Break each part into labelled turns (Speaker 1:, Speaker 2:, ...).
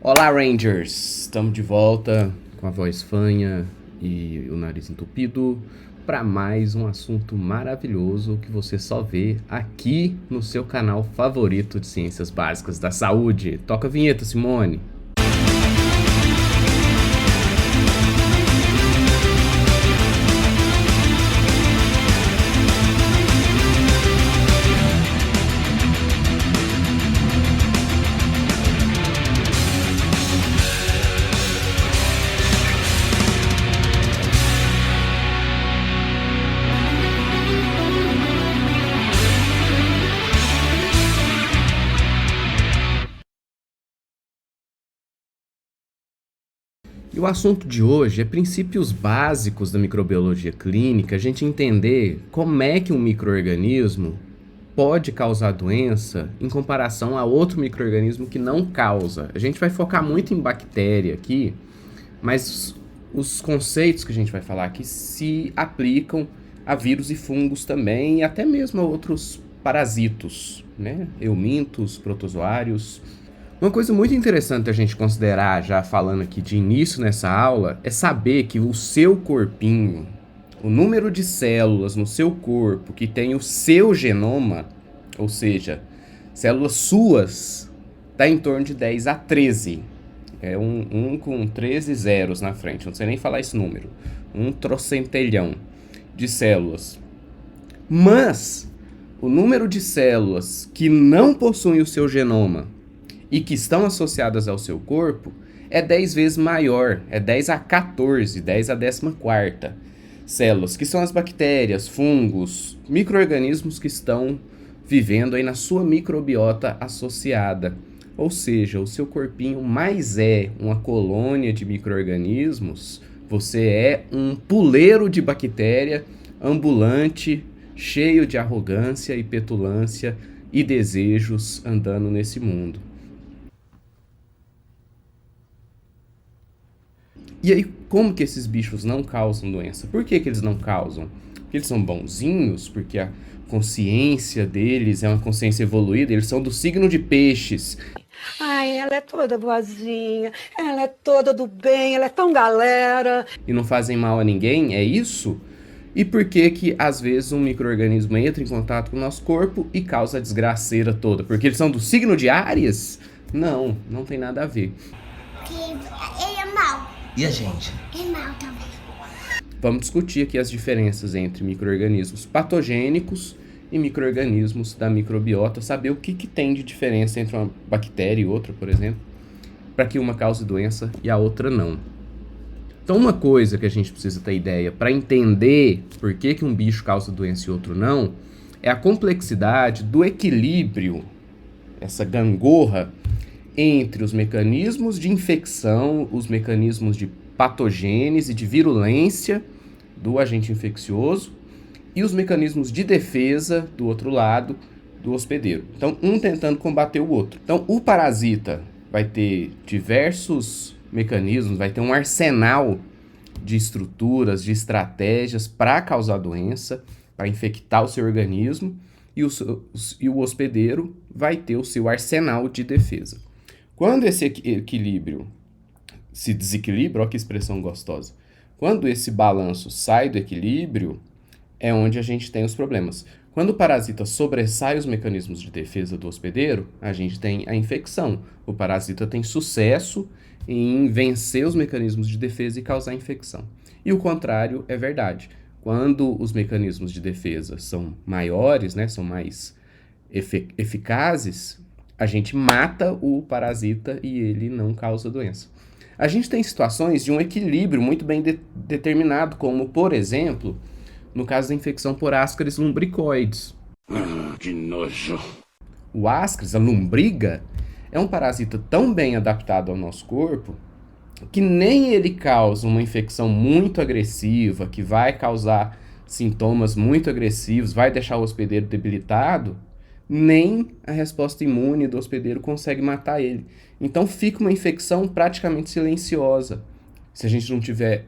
Speaker 1: Olá, Rangers! Estamos de volta com a voz fanha e o nariz entupido para mais um assunto maravilhoso que você só vê aqui no seu canal favorito de Ciências Básicas da Saúde. Toca a vinheta, Simone! E o assunto de hoje é princípios básicos da microbiologia clínica, a gente entender como é que um micro-organismo pode causar doença em comparação a outro micro-organismo que não causa. A gente vai focar muito em bactéria aqui, mas os conceitos que a gente vai falar aqui se aplicam a vírus e fungos também, e até mesmo a outros parasitos, né? Eumintos, protozoários. Uma coisa muito interessante a gente considerar, já falando aqui de início nessa aula, é saber que o seu corpinho, o número de células no seu corpo que tem o seu genoma, ou seja, células suas, está em torno de 10 a 13. É um com 13 zeros na frente, não sei nem falar esse número. Um trocentelhão de células. Mas o número de células que não possuem o seu genoma e que estão associadas ao seu corpo é 10 vezes maior, é 10 a 14, 10 a 14ª células, que são as bactérias, fungos, micro-organismos que estão vivendo aí na sua microbiota associada. Ou seja, o seu corpinho mais é uma colônia de micro-organismos, você é um puleiro de bactéria ambulante, cheio de arrogância e petulância e desejos andando nesse mundo. E aí, como que esses bichos não causam doença? Por que eles não causam? Porque eles são bonzinhos, porque a consciência deles é uma consciência evoluída, eles são do signo de peixes.
Speaker 2: Ai, ela é toda boazinha, ela é toda do bem, ela é tão galera.
Speaker 1: E não fazem mal a ninguém, é isso? E por que que, às vezes, um micro-organismo entra em contato com o nosso corpo e causa a desgraceira toda? Porque eles são do signo de Áries? Não, não tem nada a ver.
Speaker 3: Que ele é mau.
Speaker 4: E a gente?
Speaker 3: É mau também.
Speaker 1: Vamos discutir aqui as diferenças entre micro-organismos patogênicos e micro-organismos da microbiota, saber o que tem de diferença entre uma bactéria e outra, por exemplo, para que uma cause doença e a outra não. Então, uma coisa que a gente precisa ter ideia para entender por que um bicho causa doença e outro não, é a complexidade do equilíbrio, essa gangorra, entre os mecanismos de infecção, os mecanismos de patogênese, de virulência do agente infeccioso e os mecanismos de defesa, do outro lado, do hospedeiro. Então, um tentando combater o outro. Então, o parasita vai ter diversos mecanismos, vai ter um arsenal de estruturas, de estratégias para causar doença, para infectar o seu organismo, e o hospedeiro vai ter o seu arsenal de defesa. Quando esse equilíbrio se desequilibra, olha que expressão gostosa, quando esse balanço sai do equilíbrio, é onde a gente tem os problemas. Quando o parasita sobressai os mecanismos de defesa do hospedeiro, a gente tem a infecção. O parasita tem sucesso em vencer os mecanismos de defesa e causar infecção. E o contrário é verdade. Quando os mecanismos de defesa são maiores, né, são mais eficazes, a gente mata o parasita e ele não causa doença. A gente tem situações de um equilíbrio muito bem determinado, como, por exemplo, no caso da infecção por Ascaris lumbricoides.
Speaker 5: Que nojo!
Speaker 1: O Ascaris, a lombriga, é um parasita tão bem adaptado ao nosso corpo que nem ele causa uma infecção muito agressiva, que vai causar sintomas muito agressivos, vai deixar o hospedeiro debilitado, nem a resposta imune do hospedeiro consegue matar ele. Então fica uma infecção praticamente silenciosa. Se a gente não tiver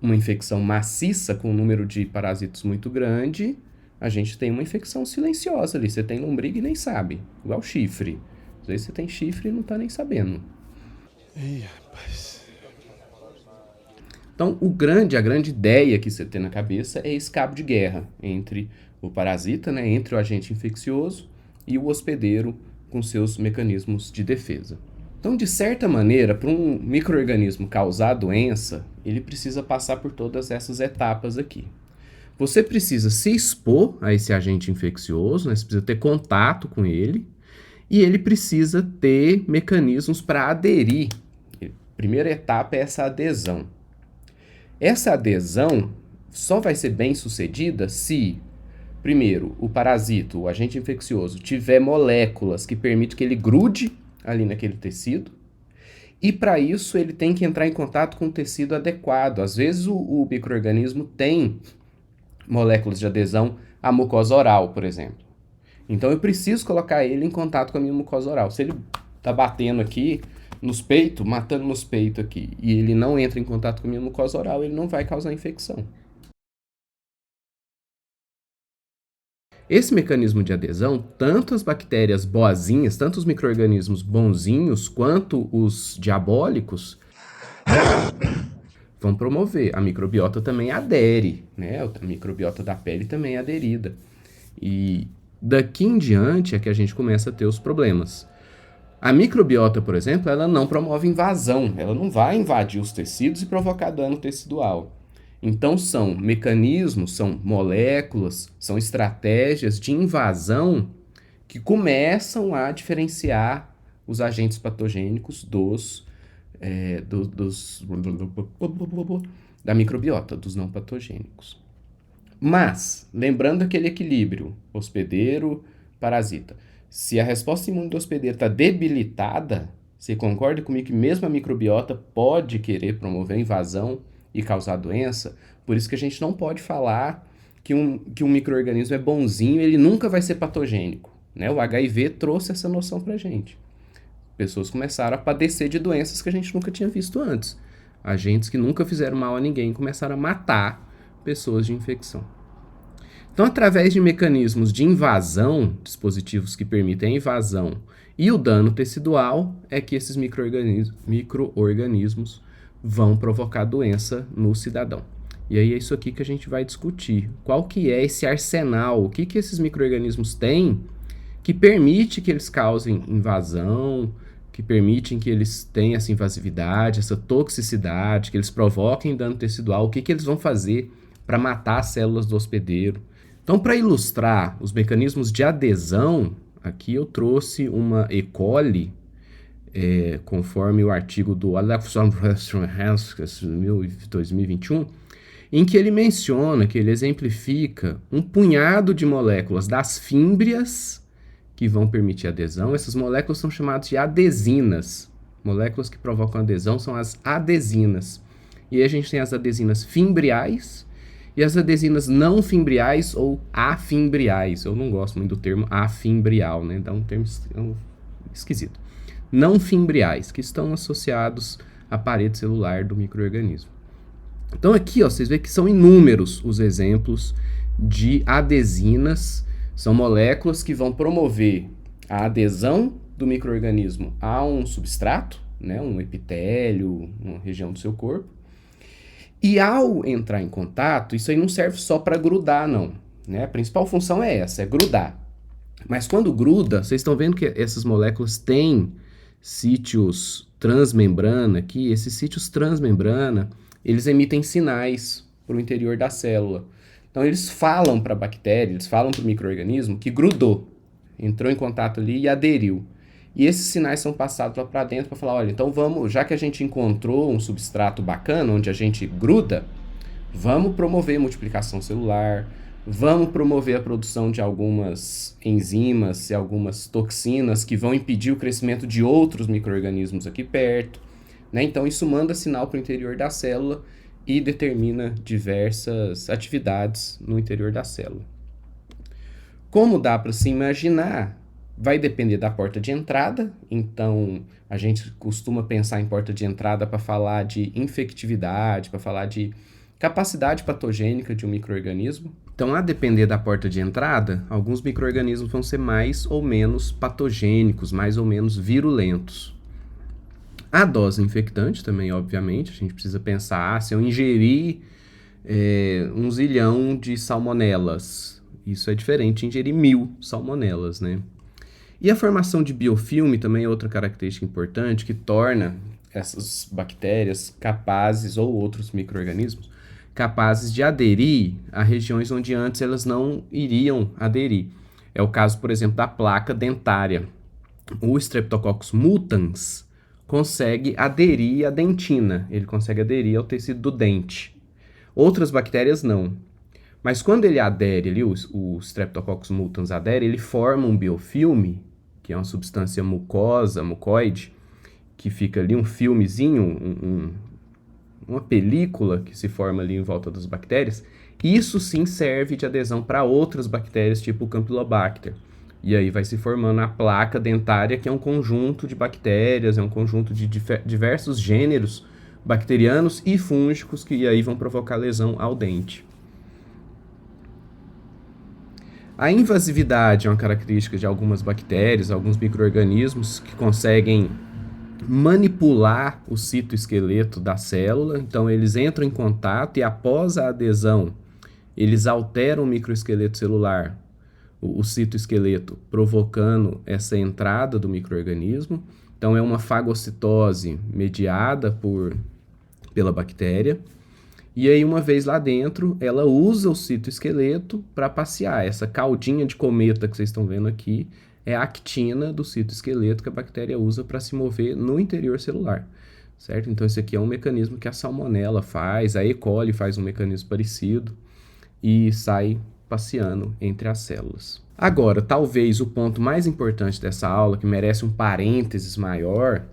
Speaker 1: uma infecção maciça com um número de parasitos muito grande, a gente tem uma infecção silenciosa ali. Você tem lombriga e nem sabe, igual chifre. Às vezes você tem chifre e não tá nem sabendo.
Speaker 4: Ih, rapaz.
Speaker 1: Então, a grande ideia que você tem na cabeça é esse cabo de guerra entre o parasita, né, entre o agente infeccioso e o hospedeiro com seus mecanismos de defesa. Então, de certa maneira, para um micro-organismo causar doença, ele precisa passar por todas essas etapas aqui. Você precisa se expor a esse agente infeccioso, né, você precisa ter contato com ele, e ele precisa ter mecanismos para aderir. A primeira etapa é essa adesão. Essa adesão só vai ser bem sucedida se, primeiro, o parasito, o agente infeccioso, tiver moléculas que permitem que ele grude ali naquele tecido, e para isso ele tem que entrar em contato com o tecido adequado. Às vezes o micro-organismo tem moléculas de adesão à mucosa oral, por exemplo. Então eu preciso colocar ele em contato com a minha mucosa oral. Se ele tá batendo aqui nos peitos, matando nos peitos aqui, e ele não entra em contato com a minha mucosa oral, ele não vai causar infecção. Esse mecanismo de adesão, tanto as bactérias boazinhas, tanto os micro-organismos bonzinhos, quanto os diabólicos, vão promover. A microbiota também adere, né? A microbiota da pele também é aderida. E daqui em diante é que a gente começa a ter os problemas. A microbiota, por exemplo, ela não promove invasão, ela não vai invadir os tecidos e provocar dano tecidual. Então são mecanismos, são moléculas, são estratégias de invasão que começam a diferenciar os agentes patogênicos da microbiota, dos não patogênicos. Mas, lembrando aquele equilíbrio hospedeiro-parasita, se a resposta imune do hospedeiro está debilitada, você concorda comigo que mesmo a microbiota pode querer promover invasão e causar doença? Por isso que a gente não pode falar que um micro-organismo é bonzinho, ele nunca vai ser patogênico, né? O HIV trouxe essa noção pra gente. Pessoas começaram a padecer de doenças que a gente nunca tinha visto antes. Agentes que nunca fizeram mal a ninguém começaram a matar pessoas de infecção. Então, através de mecanismos de invasão, dispositivos que permitem a invasão e o dano tecidual, é que esses micro-organismos vão provocar doença no cidadão. E aí é isso aqui que a gente vai discutir. Qual que é esse arsenal? O que esses micro-organismos têm que permite que eles causem invasão, que permitem que eles tenham essa invasividade, essa toxicidade, que eles provoquem dano tecidual? O que eles vão fazer para matar as células do hospedeiro? Então, para ilustrar os mecanismos de adesão, aqui eu trouxe uma E. coli, conforme o artigo do Alexander Health 2021, em que ele menciona, que ele exemplifica um punhado de moléculas das fímbrias que vão permitir adesão. Essas moléculas são chamadas de adesinas. Moléculas que provocam adesão são as adesinas. E aí a gente tem as adesinas fimbriais e as adesinas não fimbriais ou afimbriais. Eu não gosto muito do termo afimbrial, né? Dá um termo esquisito. Não fimbriais, que estão associados à parede celular do micro-organismo. Então aqui, ó, vocês veem que são inúmeros os exemplos de adesinas. São moléculas que vão promover a adesão do micro-organismo a um substrato, né, um epitélio, uma região do seu corpo. E ao entrar em contato, isso aí não serve só para grudar, não, né? A principal função é essa, é grudar. Mas quando gruda, vocês estão vendo que essas moléculas têm sítios transmembrana aqui. Esses sítios transmembrana, eles emitem sinais para o interior da célula. Então eles falam para a bactéria, eles falam para o micro-organismo que grudou, entrou em contato ali e aderiu. E esses sinais são passados lá para dentro para falar, olha, então vamos, já que a gente encontrou um substrato bacana, onde a gente gruda, vamos promover multiplicação celular, vamos promover a produção de algumas enzimas e algumas toxinas que vão impedir o crescimento de outros micro-organismos aqui perto, né? Então isso manda sinal para o interior da célula e determina diversas atividades no interior da célula. Como dá para se imaginar, vai depender da porta de entrada. Então a gente costuma pensar em porta de entrada para falar de infectividade, para falar de capacidade patogênica de um micro-organismo. Então, a depender da porta de entrada, alguns micro-organismos vão ser mais ou menos patogênicos, mais ou menos virulentos. A dose infectante também, obviamente, a gente precisa pensar, se eu ingerir 1 zilhão de salmonelas, isso é diferente de ingerir 1000 salmonelas, né? E a formação de biofilme também é outra característica importante que torna essas bactérias capazes, ou outros micro-organismos, capazes de aderir a regiões onde antes elas não iriam aderir. É o caso, por exemplo, da placa dentária. O Streptococcus mutans consegue aderir à dentina, ele consegue aderir ao tecido do dente. Outras bactérias não. Mas quando ele adere, ali, o Streptococcus mutans adere, ele forma um biofilme, que é uma substância mucosa, mucoide, que fica ali um filmezinho, uma película que se forma ali em volta das bactérias. Isso sim serve de adesão para outras bactérias, tipo o Campylobacter. E aí vai se formando a placa dentária, que é um conjunto de bactérias, é um conjunto de diversos gêneros bacterianos e fúngicos que aí vão provocar lesão ao dente. A invasividade é uma característica de algumas bactérias, alguns micro-organismos que conseguem manipular o citoesqueleto da célula. Então, eles entram em contato e, após a adesão, eles alteram o microesqueleto celular, o citoesqueleto, provocando essa entrada do micro-organismo. Então, é uma fagocitose mediada pela bactéria. E aí, uma vez lá dentro, ela usa o citoesqueleto para passear. Essa caudinha de cometa que vocês estão vendo aqui é a actina do citoesqueleto que a bactéria usa para se mover no interior celular, certo? Então, esse aqui é um mecanismo que a Salmonella faz, a E. coli faz um mecanismo parecido e sai passeando entre as células. Agora, talvez o ponto mais importante dessa aula, que merece um parênteses maior,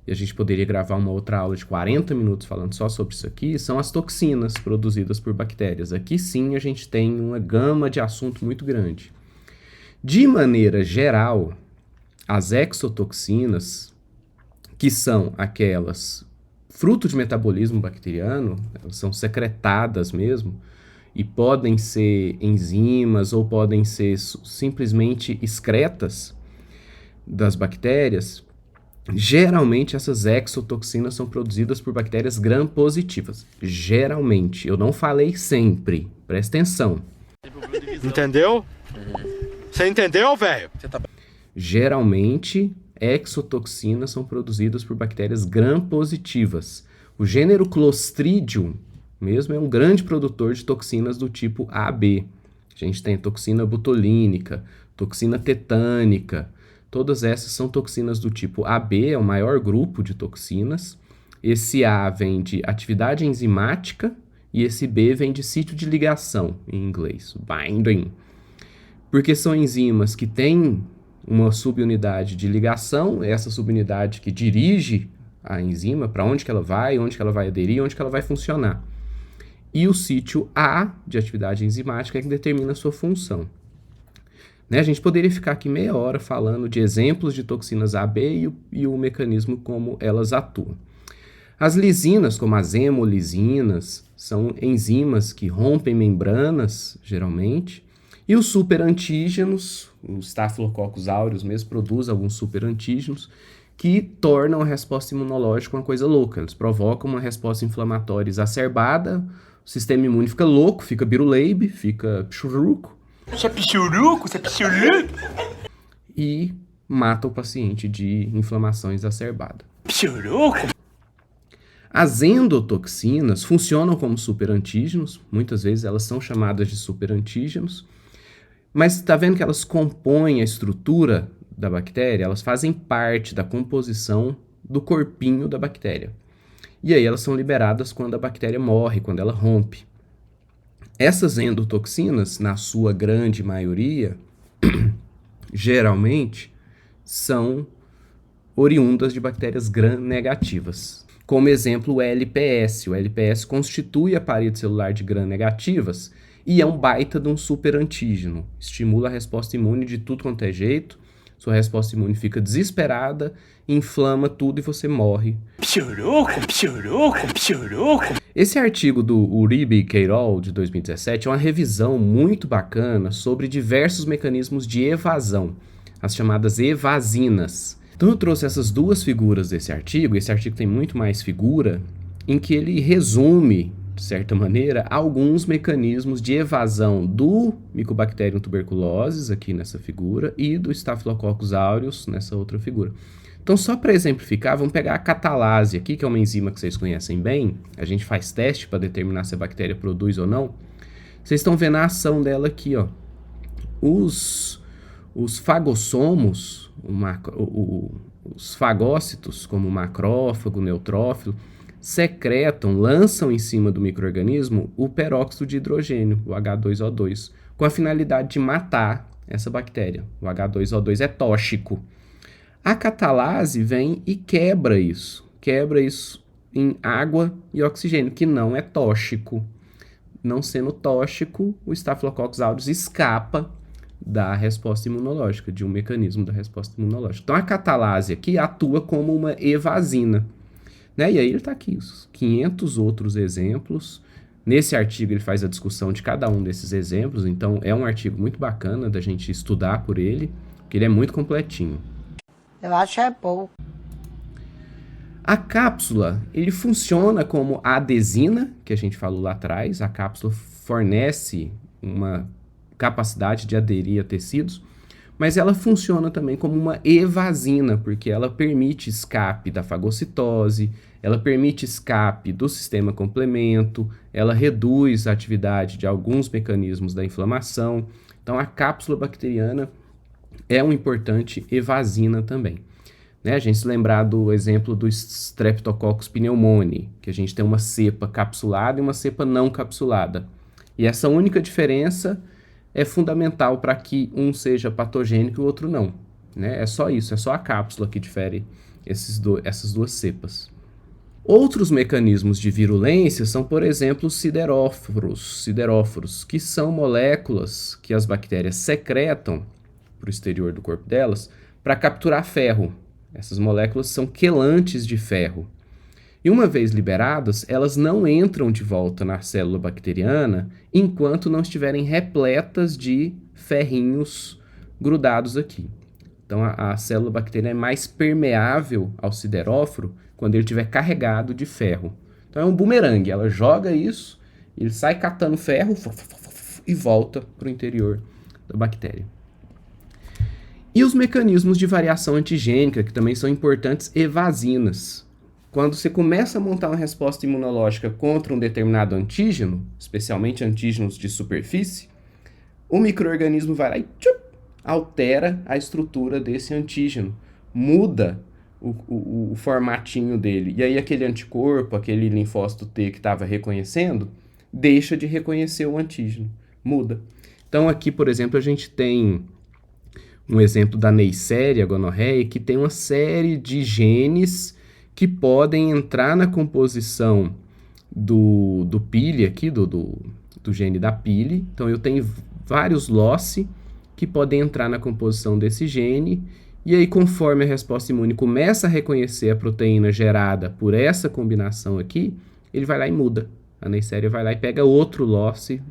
Speaker 1: e a gente poderia gravar uma outra aula de 40 minutos falando só sobre isso aqui, são as toxinas produzidas por bactérias. Aqui sim a gente tem uma gama de assunto muito grande. De maneira geral, as exotoxinas, que são aquelas fruto de metabolismo bacteriano, elas são secretadas mesmo, e podem ser enzimas ou podem ser simplesmente excretas das bactérias. Geralmente essas exotoxinas são produzidas por bactérias gram-positivas. Geralmente, eu não falei sempre, presta atenção.
Speaker 4: Entendeu? Você entendeu, velho?
Speaker 1: Geralmente, exotoxinas são produzidas por bactérias gram-positivas. O gênero Clostridium mesmo é um grande produtor de toxinas do tipo AB. A gente tem toxina botulínica, toxina tetânica. Todas essas são toxinas do tipo AB, é o maior grupo de toxinas. Esse A vem de atividade enzimática e esse B vem de sítio de ligação, em inglês, binding. Porque são enzimas que têm uma subunidade de ligação, essa subunidade que dirige a enzima, para onde que ela vai aderir, onde que ela vai funcionar. E o sítio A, de atividade enzimática, é que determina a sua função. Né? A gente poderia ficar aqui meia hora falando de exemplos de toxinas AB e o mecanismo como elas atuam. As lisinas, como as hemolisinas, são enzimas que rompem membranas, geralmente. E os superantígenos, os Staphylococcus aureus mesmo, produz alguns superantígenos que tornam a resposta imunológica uma coisa louca. Eles provocam uma resposta inflamatória exacerbada, o sistema imune fica louco, fica biruleibe, fica pichuruco.
Speaker 4: Você é pichuruco? Você é pichuruco?
Speaker 1: E mata o paciente de inflamação exacerbada.
Speaker 4: Pichuruco?
Speaker 1: As endotoxinas funcionam como superantígenos, muitas vezes elas são chamadas de superantígenos, mas está vendo que elas compõem a estrutura da bactéria, elas fazem parte da composição do corpinho da bactéria. E aí elas são liberadas quando a bactéria morre, quando ela rompe. Essas endotoxinas, na sua grande maioria, geralmente, são oriundas de bactérias gram-negativas. Como exemplo, o LPS. O LPS constitui a parede celular de gram-negativas e é um baita de um superantígeno. Estimula a resposta imune de tudo quanto é jeito. Sua resposta imune fica desesperada, inflama tudo e você morre.
Speaker 4: Pichuruco, pichuruco, pichuruco.
Speaker 1: Esse artigo do Uribe e Queiroz, de 2017, é uma revisão muito bacana sobre diversos mecanismos de evasão, as chamadas evasinas. Então eu trouxe essas duas figuras desse artigo. Esse artigo tem muito mais figura, em que ele resume, de certa maneira, alguns mecanismos de evasão do Mycobacterium tuberculosis, aqui nessa figura, e do Staphylococcus aureus, nessa outra figura. Então, só para exemplificar, vamos pegar a catalase aqui, que é uma enzima que vocês conhecem bem. A gente faz teste para determinar se a bactéria produz ou não. Vocês estão vendo a ação dela aqui, ó. Os fagossomos, os fagócitos, como o macrófago, o neutrófilo, secretam, lançam em cima do micro-organismo o peróxido de hidrogênio, o H2O2, com a finalidade de matar essa bactéria. O H2O2 é tóxico. A catalase vem e quebra isso em água e oxigênio, que não é tóxico. Não sendo tóxico, o Staphylococcus aureus escapa da resposta imunológica, de um mecanismo da resposta imunológica. Então, a catalase aqui atua como uma evasina, né? E aí ele está aqui, os 500 outros exemplos. Nesse artigo ele faz a discussão de cada um desses exemplos, então é um artigo muito bacana da gente estudar por ele, porque ele é muito completinho.
Speaker 2: Eu acho é bom.
Speaker 1: A cápsula, ele funciona como a adesina, que a gente falou lá atrás. A cápsula fornece uma capacidade de aderir a tecidos, mas ela funciona também como uma evasina, porque ela permite escape da fagocitose, ela permite escape do sistema complemento, ela reduz a atividade de alguns mecanismos da inflamação. Então, a cápsula bacteriana é uma importante evasina também. Né? A gente se lembrar do exemplo do Streptococcus pneumoniae, que a gente tem uma cepa capsulada e uma cepa não capsulada. E essa única diferença é fundamental para que um seja patogênico e o outro não. Né? É só isso, é só a cápsula que difere essas duas cepas. Outros mecanismos de virulência são, por exemplo, os sideróforos, que são moléculas que as bactérias secretam para o exterior do corpo delas para capturar ferro. Essas moléculas são quelantes de ferro. E uma vez liberadas, elas não entram de volta na célula bacteriana enquanto não estiverem repletas de ferrinhos grudados aqui. Então, a célula bacteriana é mais permeável ao sideróforo quando ele estiver carregado de ferro. Então, é um bumerangue. Ela joga isso, ele sai catando ferro e volta para o interior da bactéria. E os mecanismos de variação antigênica, que também são importantes evasinas. Quando você começa a montar uma resposta imunológica contra um determinado antígeno, especialmente antígenos de superfície, o micro-organismo vai lá e altera a estrutura desse antígeno, muda o formatinho dele. E aí aquele anticorpo, aquele linfócito T que estava reconhecendo, deixa de reconhecer o antígeno, muda. Então aqui, por exemplo, a gente tem um exemplo da Neisseria gonorreia, que tem uma série de genes que podem entrar na composição do pili aqui, do gene da pili. Então eu tenho vários loci que podem entrar na composição desse gene, e aí conforme a resposta imune começa a reconhecer a proteína gerada por essa combinação aqui, ele vai lá e muda. A Neisseria vai lá e pega outro loci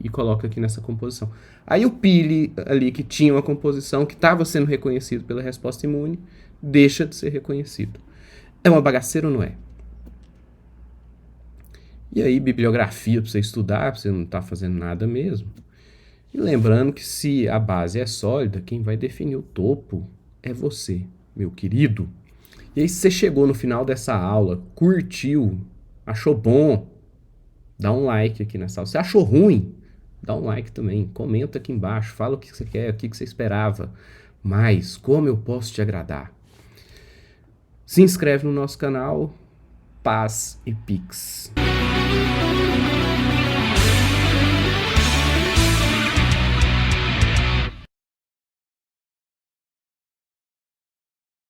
Speaker 1: e coloca aqui nessa composição. Aí o pili ali que tinha uma composição que estava sendo reconhecido pela resposta imune, deixa de ser reconhecido. É uma bagaceira ou não é? E aí, bibliografia para você estudar, para você não estar fazendo nada mesmo. E lembrando que se a base é sólida, quem vai definir o topo é você, meu querido. E aí, se você chegou no final dessa aula, curtiu, achou bom, dá um like aqui nessa aula. Se achou ruim, dá um like também. Comenta aqui embaixo, fala o que você quer, o que você esperava. Mas como eu posso te agradar? Se inscreve no nosso canal. Paz e Pix.